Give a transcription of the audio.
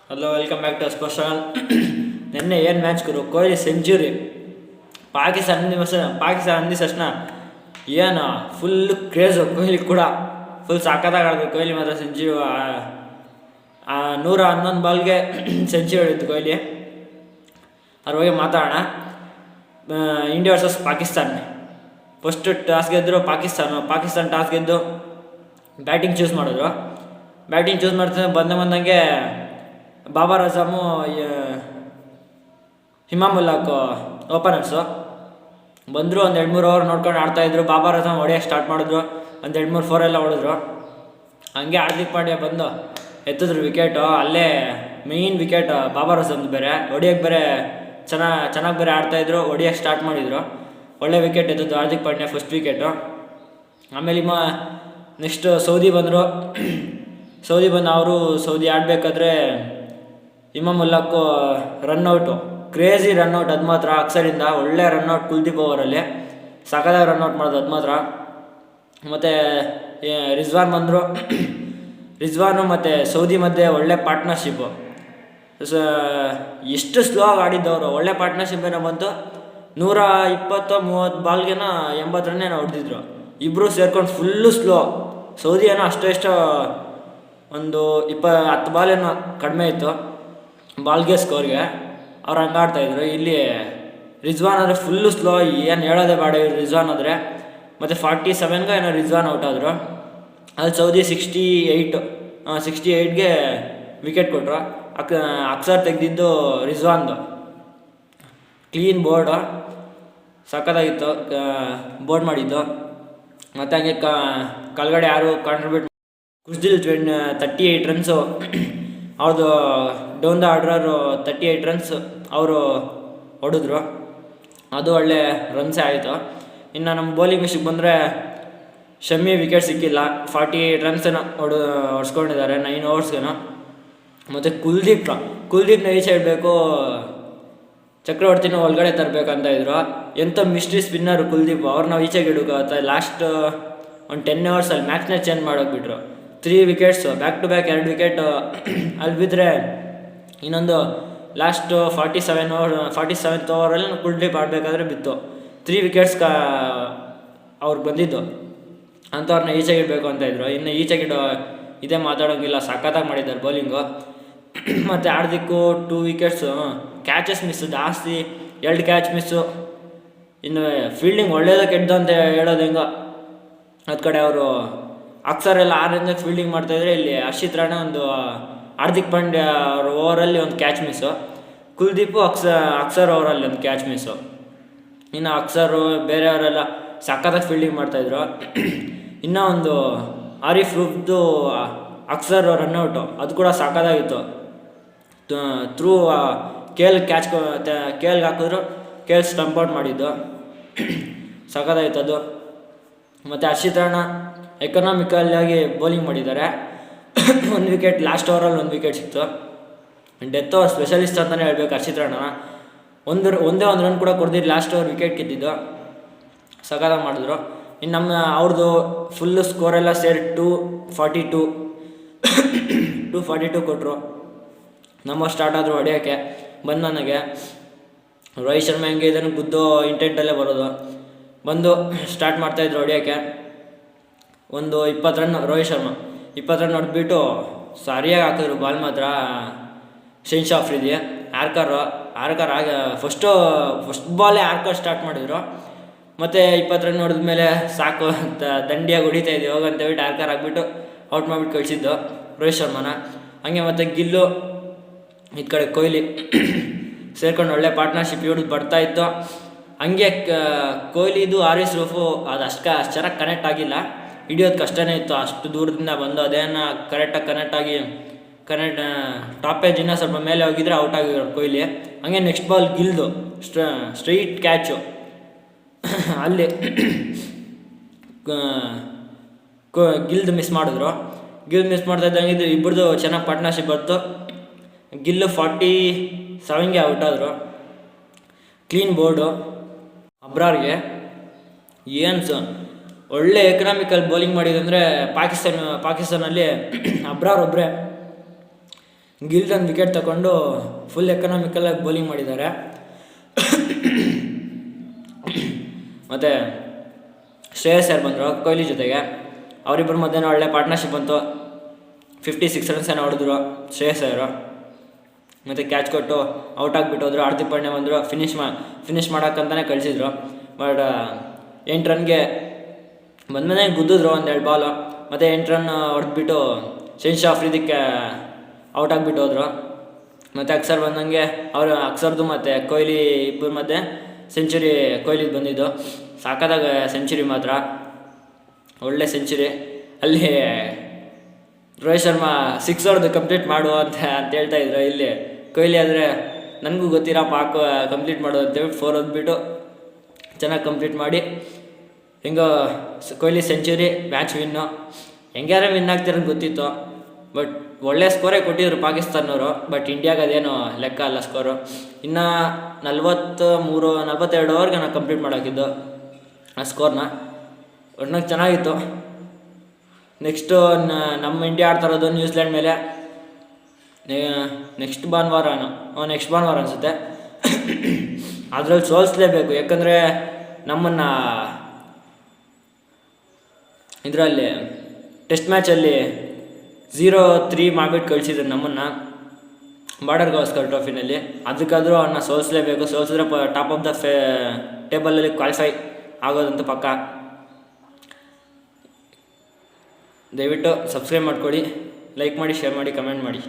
Hello, welcome back to sports channel. ನಿನ್ನೆ ಏನು match ಗುರು, ಕೊಹ್ಲಿ ಸೆಂಚುರಿ. ಪಾಕಿಸ್ತಾನ ಅಂದಿದ ತಕ್ಷಣ ಏನು ಫುಲ್ ಕ್ರೇಜು ಕೊಹ್ಲಿ ಕೂಡ. ಫುಲ್ ಸಾಕತ್ತಾಗಿ ಆಡಿದ್ರು ಕೊಹ್ಲಿ ಮಾತ್ರ. ಸೆಂಚುರಿ 111 ಬಾಲ್ಗೆ ಸೆಂಚುರಿ ಹೊಡಿತು ಕೊಹ್ಲಿ. ಅದ್ರ ಬಗ್ಗೆ ಮಾತಾಡೋಣ. India versus Pakistan. First toss ಗೆದ್ದರು ಪಾಕಿಸ್ತಾನ ಟಾಸ್ ಗೆದ್ದು ಬ್ಯಾಟಿಂಗ್ ಚೂಸ್ ಮಾಡಿದ್ರು. ಬ್ಯಾಟಿಂಗ್ ಚೂಸ್ ಮಾಡ್ತಾರೆ ಬಂದಂಗೆ ಬಾಬರ್ ಅಜಮು, ಹಿಮಾಮುಲ್ಲಾಕ್ ಓಪನರ್ಸು ಬಂದರು. ಒಂದು 2-3 ಓವರ್ ನೋಡ್ಕೊಂಡು ಆಡ್ತಾಯಿದ್ರು. ಬಾಬರ್ ಅಜಮ್ ಹೊಡೆಯೋಕ್ಕೆ ಸ್ಟಾರ್ಟ್ ಮಾಡಿದ್ರು. ಒಂದು 2-3 4 ಎಲ್ಲ ಹೊಡೆದ್ರು. ಹಂಗೆ ಹಾರ್ದಿಕ್ ಪಾಂಡ್ಯ ಬಂದು ಎತ್ತಿದ್ರು ವಿಕೆಟು. ಅಲ್ಲೇ ಮೇಯ್ನ್ ವಿಕೆಟ್ ಬಾಬರ್ ಅಜಮ್ದು ಬೇರೆ. ಹೊಡಿಯೋಕ್ಕೆ ಬೇರೆ ಚೆನ್ನಾಗಿ ಬೇರೆ ಆಡ್ತಾಯಿದ್ರು. ಹೊಡಿಯೋಕ್ಕೆ ಸ್ಟಾರ್ಟ್ ಮಾಡಿದರು. ಒಳ್ಳೆ ವಿಕೆಟ್ ಎತ್ತಿದ್ದು ಹಾರ್ದಿಕ್ ಪಾಂಡ್ಯ, ಫಸ್ಟ್ ವಿಕೆಟು. ಆಮೇಲೆ ನೆಕ್ಸ್ಟ್ ಸೌದಿ ಬಂದರು. ಸೌದಿ ಆಡಬೇಕಾದ್ರೆ ಹಿಮಾಮುಲ್ಲಾಕು ರನ್ಔಟು, ಕ್ರೇಜಿ ರನ್ಔಟ್. ಅದು ಮಾತ್ರ ಅಕ್ಸರಿಂದ ಒಳ್ಳೆ ರನ್ಔಟ್. ಕುಲ್ದೀಪ್ ಓವರಲ್ಲಿ ಸಖತ್ತಾಗಿ ರನ್ಔಟ್ ಮಾಡೋದು ಅದು ಮಾತ್ರ. ಮತ್ತು ರಿಜ್ವಾನ್ ಬಂದರು. ರಿಜ್ವಾನು ಮತ್ತು ಸೌದಿ ಮಧ್ಯೆ ಒಳ್ಳೆ ಪಾರ್ಟ್ನರ್ಶಿಪ್ಪು. ಎಷ್ಟು ಸ್ಲೋ ಆಗಿ ಆಡಿದ್ದವರು. ಒಳ್ಳೆ ಪಾರ್ಟ್ನರ್ಶಿಪ್ ಏನೋ ಬಂತು. 120-30 ಬಾಲ್ಗೇನೋ 80 ರನ್ನೇನೋ ಹೊಡೆದಿದ್ರು. ಇಬ್ಬರು ಸೇರ್ಕೊಂಡು ಫುಲ್ಲು ಸ್ಲೋ. ಸೌದಿ ಏನೋ ಎಷ್ಟೋ ಒಂದು 10 ಬಾಲ್ ಏನೋ ಕಡಿಮೆ ಇತ್ತು ಬಾಲ್ಗೆ, ಸ್ಕೋರ್ಗೆ. ಅವ್ರು ಹಂಗೆ ಆಡ್ತಾಯಿದ್ರು. ಇಲ್ಲಿ ರಿಜ್ವಾನ್ ಆದರೆ ಫುಲ್ಲು ಸ್ಲೋ, ಏನು ಹೇಳೋದೇ ಬೇಡ ಇವ್ರು ರಿಜ್ವಾನ್ ಆದರೆ. ಮತ್ತು 47ಗೆ ಏನೋ ರಿಜ್ವಾನ್ ಔಟ್ ಆದರು. ಅಲ್ಲಿ ಸೌದಿ 68ಗೆ ವಿಕೆಟ್ ಕೊಟ್ಟರು. ಅಕ್ಸರ್ ತೆಗೆದಿದ್ದು ರಿಜ್ವಾನ್ದು. ಕ್ಲೀನ್ ಬೋರ್ಡು, ಸಖತ್ತಾಗಿತ್ತು ಬೋರ್ಡ್ ಮಾಡಿದ್ದು. ಮತ್ತು ಹಂಗೆ ಕೆಳಗಡೆ ಯಾರು ಕಾಂಟ್ರಿಬ್ಯೂಟ್ ಖುಷ್ದಿಲ್ 38 ರನ್ಸು ಅವ್ರದ್ದು. ಡೌನ್ ದ ಆರ್ಡ್ರರು 38 ರನ್ಸ್ ಅವರು ಹೊಡೆದ್ರು. ಅದು ಒಳ್ಳೆ ರನ್ಸೇ ಆಯಿತು. ಇನ್ನು ನಮ್ಮ ಬೌಲಿಂಗ್ ವಿಷಯಕ್ಕೆ ಬಂದರೆ ಶಮ್ಮಿ ವಿಕೆಟ್ ಸಿಕ್ಕಿಲ್ಲ. 48 ರನ್ಸೇನೋ ಹೊಡ್ಸ್ಕೊಂಡಿದ್ದಾರೆ 9 ಓವರ್ಸ್ಗೇನೋ. ಮತ್ತು ಕುಲ್ದೀಪ್ನ ಈಚೆ ಇಡಬೇಕು, ಚಕ್ರವರ್ತಿನ ಒಳಗಡೆ ತರಬೇಕಂತ ಇದ್ರು. ಎಂಥ ಮಿಸ್ಟ್ರಿ ಸ್ಪಿನ್ನರು ಕುಲ್ದೀಪ್. ಅವ್ರನ್ನ ಈಚೆಗೆ ಇಡೋಕೆ ಲಾಸ್ಟ್ ಒಂದು 10 ಓವರ್ಸಲ್ಲಿ ಮ್ಯಾಚ್ನೇ ಚೇಂಜ್ ಮಾಡೋಕ್ಬಿಟ್ರು. 3 wickets back to back 2 wicket ಅಲ್ಲಿ ಬಿದ್ದರೆ ಇನ್ನೊಂದು ಲಾಸ್ಟ್ 47th ಓವರಲ್ಲಿ ಕುಲ್ದೀಪ್ ಆಡಬೇಕಾದ್ರೆ ಬಿತ್ತು. 3 ವಿಕೆಟ್ಸ್ ಅವ್ರಿಗೆ ಬಂದಿದ್ದು. ಅಂಥವ್ರನ್ನ ಈಚೆಗೆ ಇಡಬೇಕು ಅಂತ ಇದ್ರು. ಇನ್ನು ಈಚೆಗಿಡೋ ಇದೇ ಮಾತಾಡೋಂಗಿಲ್ಲ, ಸಖತ್ತಾಗಿ ಮಾಡಿದ್ದಾರೆ ಬೌಲಿಂಗು. ಮತ್ತು ಹಾರ್ದಿಕ್ಕು 2 ವಿಕೆಟ್ಸು. ಕ್ಯಾಚಸ್ ಮಿಸ್ಸು ಜಾಸ್ತಿ, 2 ಕ್ಯಾಚ್ ಮಿಸ್ಸು. ಇನ್ನು ಫೀಲ್ಡಿಂಗ್ ಒಳ್ಳೇದು ಕೆಟ್ಟದು ಅಂತ ಹೇಳೋದು ಹೆಂಗೋ. ಅದು ಕಡೆ ಅವರು ಅಕ್ಸರ್ ಎಲ್ಲ 6 ರನ್ಗೆ ಫೀಲ್ಡಿಂಗ್ ಮಾಡ್ತಾಯಿದ್ರೆ, ಇಲ್ಲಿ ಹರ್ಷಿತ್ ರಾಣಾ ಒಂದು ಹಾರ್ದಿಕ್ ಪಾಂಡ್ಯ ಅವ್ರ ಓವರಲ್ಲಿ ಒಂದು ಕ್ಯಾಚ್ ಮಿಸ್ಸು. ಕುಲ್ದೀಪು ಅಕ್ಸರ್ ಓವರಲ್ಲಿ ಒಂದು ಕ್ಯಾಚ್ ಮಿಸ್ಸು. ಇನ್ನು ಅಕ್ಸರು ಬೇರೆಯವರೆಲ್ಲ ಸಖತ್ತಾಗಿ ಫೀಲ್ಡಿಂಗ್ ಮಾಡ್ತಾಯಿದ್ರು. ಇನ್ನೂ ಒಂದು ಆರಿಫ್ ರೂಫ್ದು ಅಕ್ಸರ್ ರನ್ಔಟು, ಅದು ಕೂಡ ಸಖತ್ತಾಗಿತ್ತು. ಥ್ರೂ ಕೇಲ್ಗೆ ಹಾಕಿದ್ರು, ಕೇಲ್ ಸ್ಟಂಪ್ ಔಟ್ ಮಾಡಿದ್ದು, ಸಖತ್ತಾಗಿತ್ತು ಅದು. ಮತ್ತು ಹರ್ಷಿತ್ ರಾಣಾ ಎಕನಾಮಿಕಲ್ಲಾಗಿ ಬೌಲಿಂಗ್ ಮಾಡಿದ್ದಾರೆ. 1 ವಿಕೆಟ್, ಲಾಸ್ಟ್ ಓವರಲ್ಲಿ 1 ವಿಕೆಟ್ ಸಿಕ್ತು. ಡೆತ್ ಓವರ್ ಸ್ಪೆಷಲಿಸ್ಟ್ ಅಂತಲೇ ಹೇಳ್ಬೇಕು ಹರ್ಷಿತ್ ರಾಣಾ. ಒಂದೇ ಒಂದು ರನ್ ಕೂಡ ಕೊಡ್ದಿದ್ದು ಲಾಸ್ಟ್ ಓವರ್ ವಿಕೆಟ್ ಗೆದ್ದಿದ್ದು, ಸಖತ್ತಾಗಿ ಮಾಡಿದ್ರು. ಇನ್ನು ಅವ್ರದ್ದು ಫುಲ್ಲು ಸ್ಕೋರೆಲ್ಲ ಸೇರಿ 242 ಕೊಟ್ಟರು. ನಮ್ಮ ಸ್ಟಾರ್ಟ್ ಆದರು ಹೊಡೆಯೋಕ್ಕೆ. ನನಗೆ ರೋಹಿತ್ ಶರ್ಮಾ ಹೆಂಗೆ ಇದನ್ನು ಗುದ್ದು ಇಂಟೆಂಟಲ್ಲೇ ಬರೋದು. ಬಂದು ಸ್ಟಾರ್ಟ್ ಮಾಡ್ತಾಯಿದ್ರು ಹೊಡೆಯೋಕ್ಕೆ. ಒಂದು 20 ರನ್ ರೋಹಿತ್ ಶರ್ಮಾ 20 ರನ್ ಹೊಡೆದ್ಬಿಟ್ಟು ಸರಿಯಾಗಿ ಹಾಕಿದ್ರು ಬಾಲ್ ಮಾತ್ರ. ಶೆನ್ಶಾ Afridi archer first ಬಾಲೇ archer start ಮಾಡಿದ್ರು. ಮತ್ತು 20 ರನ್ ಹೊಡೆದ್ಮೇಲೆ ಸಾಕು ಅಂತ ದಂಡಿಯಾಗಿ ಹೊಡಿತಾ ಇದ್ದೀವಿ ಹೋಗಂತೇಳ್ಬಿಟ್ಟು ಆರ್ಕರ್ ಆಗಿಬಿಟ್ಟು ಔಟ್ ಮಾಡಿಬಿಟ್ಟು ಕಳಿಸಿದ್ದು ರೋಹಿತ್ ಶರ್ಮಾನ. ಹಂಗೆ ಮತ್ತು ಗಿಲ್ಲು ಈ ಕಡೆ ಕೊಹ್ಲಿ ಸೇರ್ಕೊಂಡು ಒಳ್ಳೆ ಪಾರ್ಟ್ನರ್ಶಿಪ್ ಹಿಡಿದು ಬರ್ತಾಯಿತ್ತು. ಹಂಗೆ ಕೊಹ್ಲಿದು ಆರಿಸ್ ರೂಫು ಅದು ಅಷ್ಟು ಚೆನ್ನಾಗಿ ಕನೆಕ್ಟ್ ಆಗಿಲ್ಲ. ಹಿಡಿಯೋದು ಕಷ್ಟನೇ ಇತ್ತು, ಅಷ್ಟು ದೂರದಿಂದ ಬಂದು ಅದೇನು ಕರೆಕ್ಟಾಗಿ ಕನೆಕ್ಟ್ ಟಾಪ್ ಏಜಿನ ಸ್ವಲ್ಪ ಮೇಲೆ ಹೋಗಿದ್ರೆ ಔಟ್ ಆಗಿರೋರು ಕೊಹ್ಲಿ. ಹಂಗೆ ನೆಕ್ಸ್ಟ್ ಬಾಲ್ ಗಿಲ್ದು ಸ್ಟ್ರೈಟ್ ಕ್ಯಾಚು ಅಲ್ಲಿ ಗಿಲ್ದು ಮಿಸ್ ಮಾಡಿದ್ರು. ಗಿಲ್ ಮಿಸ್ ಮಾಡ್ತಾ ಇದ್ದಂಗೆ ಇಬ್ಬರದು ಚೆನ್ನಾಗಿ ಪಾರ್ಟ್ನರ್ಶಿಪ್ ಬಂತು. ಗಿಲ್ಲು 47ಗೆ ಔಟ್ ಆದರು. ಕ್ಲೀನ್ ಬೋರ್ಡು ಅಬ್ರಾರ್ಗೆ. ಏನು ಒಳ್ಳೆ ಎಕನಾಮಿಕಲ್ ಬೌಲಿಂಗ್ ಮಾಡಿದಂದರೆ ಪಾಕಿಸ್ತಾನಲ್ಲಿ ಅಬ್ರಾರ್ ಒಬ್ಬರೇ. ಗಿಲ್ ಒಂದು ವಿಕೆಟ್ ತಗೊಂಡು ಫುಲ್ ಎಕನಾಮಿಕಲಾಗಿ ಬೌಲಿಂಗ್ ಮಾಡಿದ್ದಾರೆ. ಮತ್ತು ಶ್ರೇಯಸ್ ಅಯ್ಯರ್ ಬಂದರು ಕೊಹ್ಲಿ ಜೊತೆಗೆ. ಅವರಿಬ್ಬರ ಮಧ್ಯೆ ಒಳ್ಳೆ ಪಾರ್ಟ್ನರ್ಶಿಪ್ ಬಂತು. 56 ರನ್ಸ್ ಏನೋ ಹೊಡೆದ್ರು ಶ್ರೇಯಸ್ ಅಯ್ಯರು. ಮತ್ತು ಕ್ಯಾಚ್ ಕೊಟ್ಟು ಔಟ್ ಆಗಿಬಿಟ್ಟು ಹೋದ್ರು. ಹಾರ್ದಿಕ್ ಪಾಂಡ್ಯ ಬಂದರು, ಫಿನಿಶ್ ಮಾಡೋಕ್ಕಂತಲೇ ಕಳಿಸಿದ್ರು. ಬಟ್ 8 ರನ್ಗೆ ಬಂದಮೇಲೆ ಗುದ್ದಿದ್ರು 1-2 ಬಾಲು. ಮತ್ತು 8 ರನ್ ಹೊಡೆದ್ಬಿಟ್ಟು ಶೆನ್ಶಾ ಅಫ್ರಿದಿಕ್ಕೆ ಔಟ್ ಆಗಿಬಿಟ್ಟು ಹೋದರು. ಮತ್ತು ಅಕ್ಸರ್ ಬಂದಂಗೆ ಅಕ್ಸರ್ದು ಮತ್ತು ಕೊಹ್ಲಿ ಇಬ್ಬರ ಮಧ್ಯೆ ಸೆಂಚುರಿ ಕೊಹ್ಲಿದು ಬಂದಿದ್ದು. ಸಾಕಾದಾಗ ಸೆಂಚುರಿ ಮಾತ್ರ ಒಳ್ಳೆ ಸೆಂಚುರಿ. ಅಲ್ಲಿ ರೋಹಿತ್ ಶರ್ಮಾ 6 ಹೊಡೆದು ಕಂಪ್ಲೀಟ್ ಮಾಡು ಅಂತ ಹೇಳ್ತಾಯಿದ್ರು. ಇಲ್ಲಿ ಕೊಹ್ಲಿ ಆದರೆ ನನಗೂ ಗೊತ್ತಿರೋ ಪಾಕು ಕಂಪ್ಲೀಟ್ ಮಾಡು ಅಂತೇಳ್ಬಿಟ್ಟು 4 ಹೊಡೆದ್ಬಿಟ್ಟು ಚೆನ್ನಾಗಿ ಕಂಪ್ಲೀಟ್ ಮಾಡಿ ಹೆಂಗೋ ಕೊಹ್ಲಿ ಸೆಂಚುರಿ, ಮ್ಯಾಚ್ ವಿನ್ನು. ಹೆಂಗ್ಯಾರ ವಿನ್ ಆಗ್ತಿರೋದು ಗೊತ್ತಿತ್ತು. ಬಟ್ ಒಳ್ಳೆ ಸ್ಕೋರೇ ಕೊಟ್ಟಿದ್ರು ಪಾಕಿಸ್ತಾನವರು. ಬಟ್ ಇಂಡಿಯಾಗೆ ಅದೇನು ಲೆಕ್ಕ ಅಲ್ಲ ಸ್ಕೋರು. ಇನ್ನು 42 ಓವರ್ಗೆ ನಾವು ಕಂಪ್ಲೀಟ್ ಮಾಡೋಕ್ಕಿದ್ದು ಆ ಸ್ಕೋರ್ನ. ಒಟ್ನಾಗ ಚೆನ್ನಾಗಿತ್ತು. ನೆಕ್ಸ್ಟು ನಮ್ಮ ಇಂಡಿಯಾ ಆಡ್ತಾ ಇರೋದು ನ್ಯೂಜಿಲ್ಯಾಂಡ್ ಮೇಲೆ. ನೆಕ್ಸ್ಟ್ ಭಾನುವಾರ ಅನಿಸುತ್ತೆ. ಅದರಲ್ಲಿ ಸೋಲಿಸಲೇಬೇಕು. ಯಾಕಂದರೆ ನಮ್ಮನ್ನು ಇದರಲ್ಲಿ ಟೆಸ್ಟ್ ಮ್ಯಾಚಲ್ಲಿ 0-3 ಮಾಡಿಬಿಟ್ಟು ಕಳಿಸಿದ್ರು ನಮ್ಮನ್ನು ಬಾರ್ಡರ್ ಗವಾಸ್ಕರ್ ಟ್ರೋಫಿನಲ್ಲಿ. ಅದಕ್ಕಾದರೂ ಅವನ್ನ ಸೋಲಿಸಲೇಬೇಕು. ಸೋಲಿಸಿದ್ರೆ ಟಾಪ್ ಆಫ್ ದ ಟೇಬಲಲ್ಲಿ ಕ್ವಾಲಿಫೈ ಆಗೋದಂತ ಪಕ್ಕ. ದಯವಿಟ್ಟು ಸಬ್ಸ್ಕ್ರೈಬ್ ಮಾಡ್ಕೊಳ್ಳಿ, ಲೈಕ್ ಮಾಡಿ, ಶೇರ್ ಮಾಡಿ, ಕಮೆಂಟ್ ಮಾಡಿ.